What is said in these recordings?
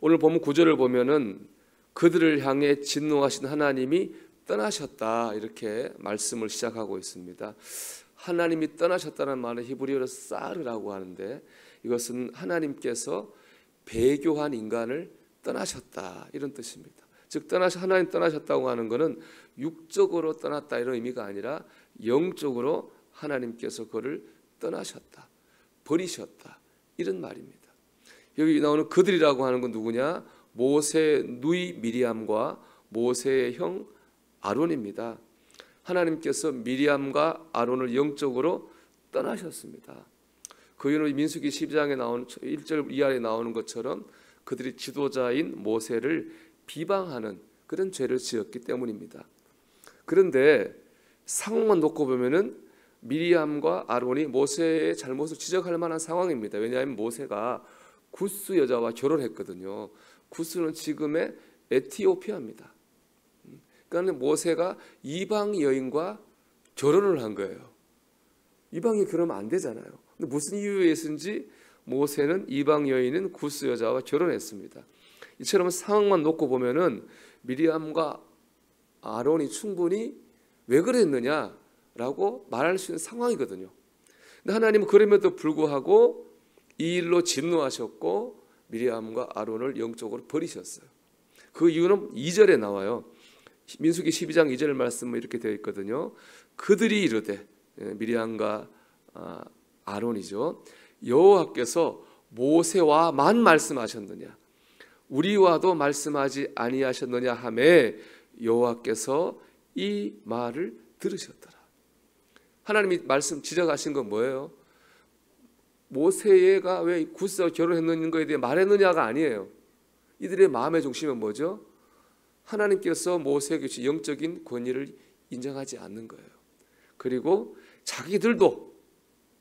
오늘 본문 9절을 보면은 그들을 향해 진노하신 하나님이 떠나셨다 이렇게 말씀을 시작하고 있습니다. 하나님이 떠나셨다는 말은 히브리어로 사르라고 하는데 이것은 하나님께서 배교한 인간을 떠나셨다 이런 뜻입니다. 즉 하나님 떠나셨다고 하는 것은 육적으로 떠났다 이런 의미가 아니라 영적으로 하나님께서 그를 떠나셨다, 버리셨다 이런 말입니다. 여기 나오는 그들이라고 하는 건 누구냐? 모세의 누이 미리암과 모세의 형 아론입니다. 하나님께서 미리암과 아론을 영적으로 떠나셨습니다. 그 이유는 민수기 12장에 나오는 1절 이하에 나오는 것처럼 그들이 지도자인 모세를 비방하는 그런 죄를 지었기 때문입니다. 그런데 상황만 놓고 보면은 미리암과 아론이 모세의 잘못을 지적할 만한 상황입니다. 왜냐하면 모세가 구스 여자와 결혼했거든요. 구스는 지금의 에티오피아입니다. 그러니까 모세가 이방 여인과 결혼을 한 거예요. 이방이 결혼하면 안 되잖아요. 근데 무슨 이유에서인지 모세는 이방 여인인 구스 여자와 결혼했습니다. 이처럼 상황만 놓고 보면은 미리암과 아론이 충분히 왜 그랬느냐라고 말할 수 있는 상황이거든요. 근데 하나님은 그럼에도 불구하고 이 일로 진노하셨고 미리암과 아론을 영적으로 버리셨어요. 그 이유는 2절에 나와요. 민수기 12장 2절 말씀은 이렇게 되어 있거든요. 그들이 이르되 미리암과 아론이죠. 여호와께서 모세와만 말씀하셨느냐 우리와도 말씀하지 아니하셨느냐 하매 여호와께서 이 말을 들으셨더라. 하나님이 말씀 지적하신 건 뭐예요? 모세가 왜 구스와 결혼했는 거에 대해 말했느냐가 아니에요. 이들의 마음의 중심은 뭐죠? 하나님께서 모세에게 영적인 권위를 인정하지 않는 거예요. 그리고 자기들도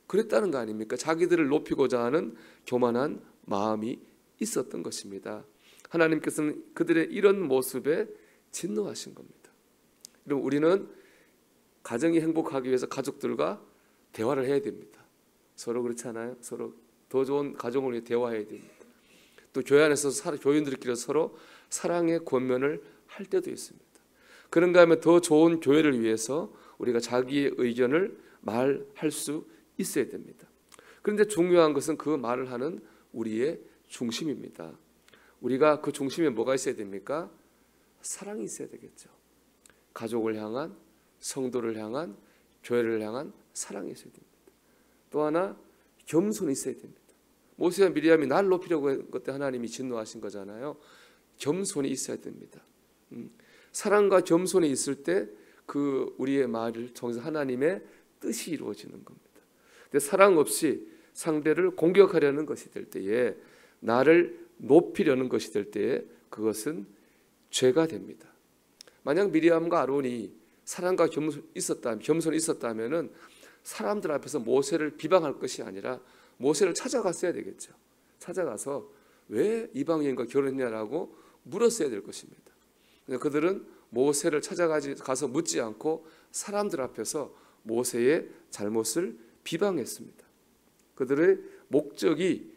그랬다는 거 아닙니까? 자기들을 높이고자 하는 교만한 마음이 있었던 것입니다. 하나님께서는 그들의 이런 모습에 진노하신 겁니다. 그럼 우리는 가정이 행복하기 위해서 가족들과 대화를 해야 됩니다. 서로 그렇지 않아요? 서로 더 좋은 가정을 위해 대화해야 됩니다. 또 교회 안에서 교인들끼리 서로 사랑의 권면을 할 때도 있습니다. 그런가 하면 더 좋은 교회를 위해서 우리가 자기의 의견을 말할 수 있어야 됩니다. 그런데 중요한 것은 그 말을 하는 우리의 중심입니다. 우리가 그 중심에 뭐가 있어야 됩니까? 사랑이 있어야 되겠죠. 가족을 향한, 성도를 향한, 교회를 향한 사랑이 있어야 됩니다. 또 하나 겸손이 있어야 됩니다. 모세와 미리암이 날 높이려고 한 것 때 하나님이 진노하신 거잖아요. 겸손이 있어야 됩니다. 사랑과 겸손이 있을 때 그 우리의 말을 통해서 하나님의 뜻이 이루어지는 겁니다. 근데 사랑 없이 상대를 공격하려는 것이 될 때에 나를 높이려는 것이 될 때에 그것은 죄가 됩니다. 만약 미리암과 아론이 사랑과 겸손이 있었다면은 사람들 앞에서 모세를 비방할 것이 아니라 모세를 찾아갔어야 되겠죠. 찾아가서 왜 이방인과 결혼했냐라고 물었어야 될 것입니다. 그들은 모세를 찾아가서 묻지 않고 사람들 앞에서 모세의 잘못을 비방했습니다. 그들의 목적이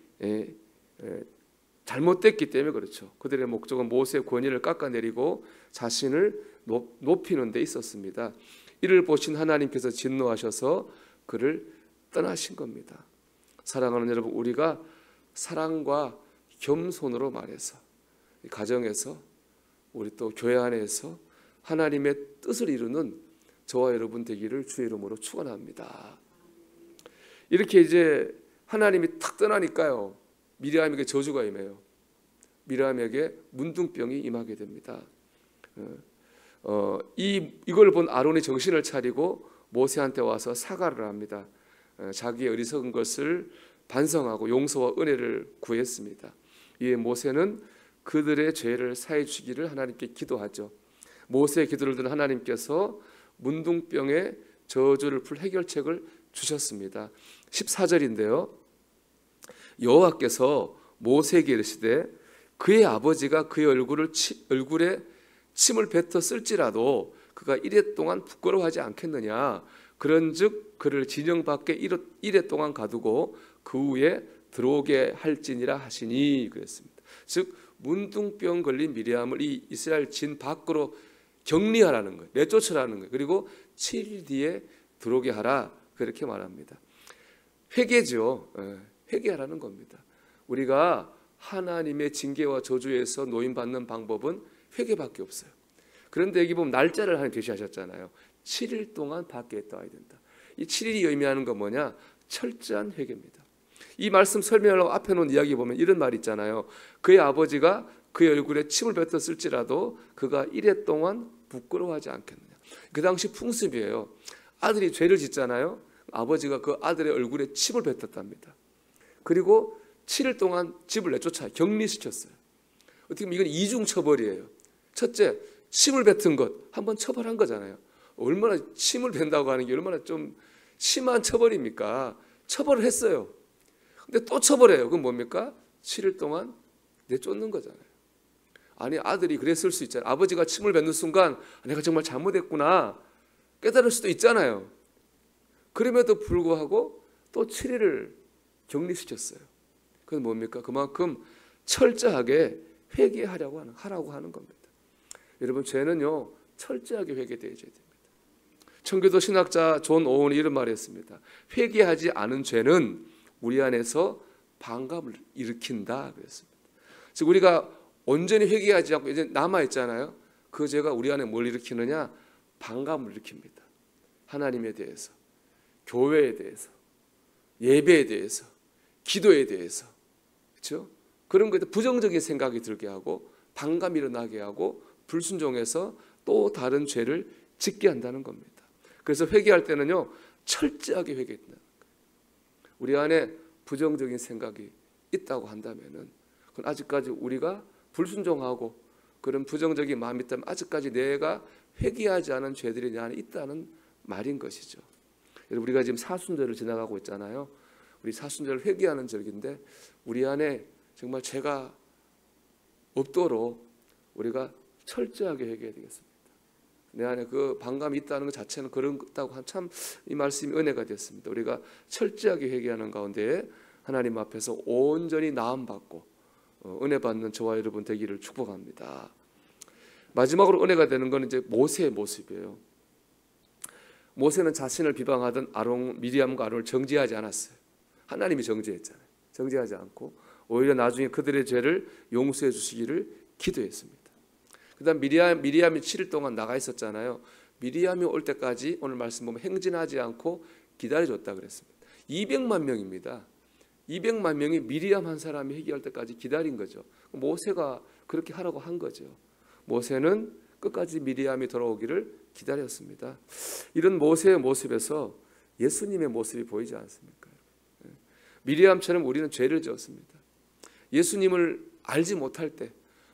잘못됐기 때문에 그렇죠. 그들의 목적은 모세의 권위를 깎아내리고 자신을 높이는 데 있었습니다. 이를 보신 하나님께서 진노하셔서 그를 떠나신 겁니다. 사랑하는 여러분, 우리가 사랑과 겸손으로 말해서 가정에서 우리 또 교회 안에서 하나님의 뜻을 이루는 저와 여러분 되기를 주의 이름으로 축원합니다. 이렇게 이제 하나님이 탁 떠나니까요, 미리암에게 저주가 임해요. 미리암에게 문둥병이 임하게 됩니다. 이걸 본 아론이 정신을 차리고 모세한테 와서 사과를 합니다. 자기의 어리석은 것을 반성하고 용서와 은혜를 구했습니다. 이에 모세는 그들의 죄를 사해 주시기를 하나님께 기도하죠. 모세의 기도를 들은 하나님께서 문둥병의 저주를 풀 해결책을 주셨습니다. 14절인데요. 여호와께서 모세에게 이르시되 그의 아버지가 그의 얼굴에 침을 뱉어 쓸지라도 그가 이레 동안 부끄러워하지 않겠느냐. 그런즉 그를 진영 밖에 이레 동안 가두고 그 후에 들어오게 할지니라 하시니 그랬습니다. 즉 문둥병 걸린 미리암을 이 이스라엘 진 밖으로 격리하라는 거예요. 내쫓으라는 거예요. 그리고 7일 뒤에 들어오게 하라 그렇게 말합니다. 회개죠. 회개하라는 겁니다. 우리가 하나님의 징계와 저주에서 노임받는 방법은 회개밖에 없어요. 그런데 여기 보면 날짜를 하나님 제시하셨잖아요. 7일 동안 밖에 있다 와야 된다. 이 7일이 의미하는 건 뭐냐? 철저한 회개입니다. 이 말씀 설명하려고 앞에 놓은 이야기 보면 이런 말이 있잖아요. 그의 아버지가 그의 얼굴에 침을 뱉었을지라도 그가 이래 동안 부끄러워하지 않겠느냐. 그 당시 풍습이에요. 아들이 죄를 짓잖아요. 아버지가 그 아들의 얼굴에 침을 뱉었답니다. 그리고 7일 동안 집을 내쫓아 격리시켰어요. 어떻게 보면 이건 이중 처벌이에요. 첫째, 침을 뱉은 것 한번 처벌한 거잖아요. 얼마나 침을 뱉는다고 하는 게 얼마나 좀 심한 처벌입니까? 처벌을 했어요. 근데 또 처벌해요. 그건 뭡니까? 7일 동안 내쫓는 거잖아요. 아니 아들이 그랬을 수 있잖아요. 아버지가 침을 뱉는 순간 내가 정말 잘못했구나 깨달을 수도 있잖아요. 그럼에도 불구하고 또 7일을 격리시켰어요. 그건 뭡니까? 그만큼 철저하게 회개하라고 하는 겁니다. 여러분 죄는요 철저하게 회개되어야 됩니다. 청교도 신학자 존 오원이 이런 말을 했습니다. 회개하지 않은 죄는 우리 안에서 반감을 일으킨다 그랬습니다. 즉 우리가 온전히 회개하지 않고 이제 남아있잖아요. 그 죄가 우리 안에 뭘 일으키느냐? 반감을 일으킵니다. 하나님에 대해서, 교회에 대해서, 예배에 대해서, 기도에 대해서, 그렇죠? 그런 것에 부정적인 생각이 들게 하고 반감이 일어나게 하고 불순종해서 또 다른 죄를 짓게 한다는 겁니다. 그래서 회개할 때는요 철저하게 회개한다는 거예요. 우리 안에 부정적인 생각이 있다고 한다면은 그건 아직까지 우리가 불순종하고 그런 부정적인 마음이 있다면 아직까지 내가 회개하지 않은 죄들이 내 안에 있다는 말인 것이죠. 여러분 우리가 지금 사순절을 지나가고 있잖아요. 우리 사순절 회개하는 절기인데 우리 안에 정말 죄가 없도록 우리가 철저하게 회개해야 되겠습니다. 내 안에 그 반감이 있다는 것 자체는 그렇다고 참 이 말씀이 은혜가 됐습니다. 우리가 철저하게 회개하는 가운데 하나님 앞에서 온전히 나음받고 은혜 받는 저와 여러분 되기를 축복합니다. 마지막으로 은혜가 되는 건 이제 모세의 모습이에요. 모세는 자신을 비방하던 미리암과 아론을 정죄하지 않았어요. 하나님이 정죄했잖아요. 정죄하지 않고 오히려 나중에 그들의 죄를 용서해 주시기를 기도했습니다. 그다음 미리암이 7일 동안 나가 있었잖아요. 미리암이 올 때까지 오늘 말씀 보면 행진하지 않고 기다려줬다 그랬습니다. 200만 명입니다. 200만 명이 미리암 한 사람이 회개할 때까지 기다린 거죠. 모세가 그렇게 하라고 한 거죠. 모세는 끝까지 미리암이 돌아오기를 기다렸습니다. 이런 모세의 모습에서 예수님의 모습이 보이지 않습니까? 미리암처럼 우리는 죄를 지었습니다. 예수님을 알지 못할 때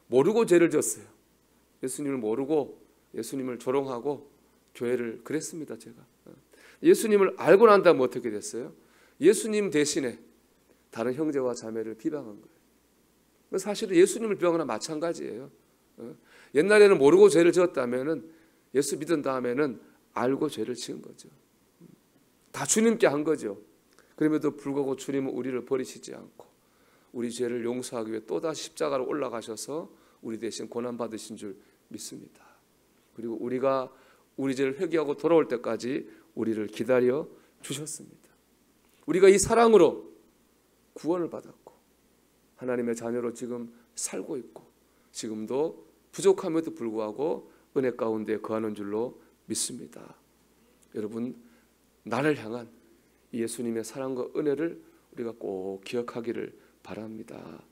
모르고 죄를 지었어요. 예수님을 모르고 예수님을 조롱하고 교회를 그랬습니다. 제가 예수님을 알고 난 다음에 어떻게 됐어요? 예수님 대신에 다른 형제와 자매를 비방한 거예요. 사실은 예수님을 비방하나 마찬가지예요. 옛날에는 모르고 죄를 지었다면은 예수 믿은 다음에는 알고 죄를 지은 거죠. 다 주님께 한 거죠. 그럼에도 불구하고 주님은 우리를 버리시지 않고 우리 죄를 용서하기 위해 또다시 십자가로 올라가셔서 우리 대신 고난 받으신 줄 믿습니다. 그리고 우리가 우리 죄를 회개하고 돌아올 때까지 우리를 기다려 주셨습니다. 우리가 이 사랑으로 구원을 받았고 하나님의 자녀로 지금 살고 있고 지금도 부족함에도 불구하고 은혜 가운데 거하는 줄로 믿습니다. 여러분 나를 향한 예수님의 사랑과 은혜를 우리가 꼭 기억하기를 바랍니다.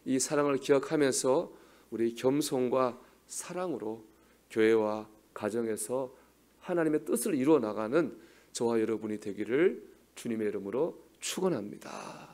이 사랑을 기억하면서 우리 겸손과 사랑으로 교회와 가정에서 하나님의 뜻을 이루어 나가는 저와 여러분이 되기를 주님의 이름으로 축원합니다.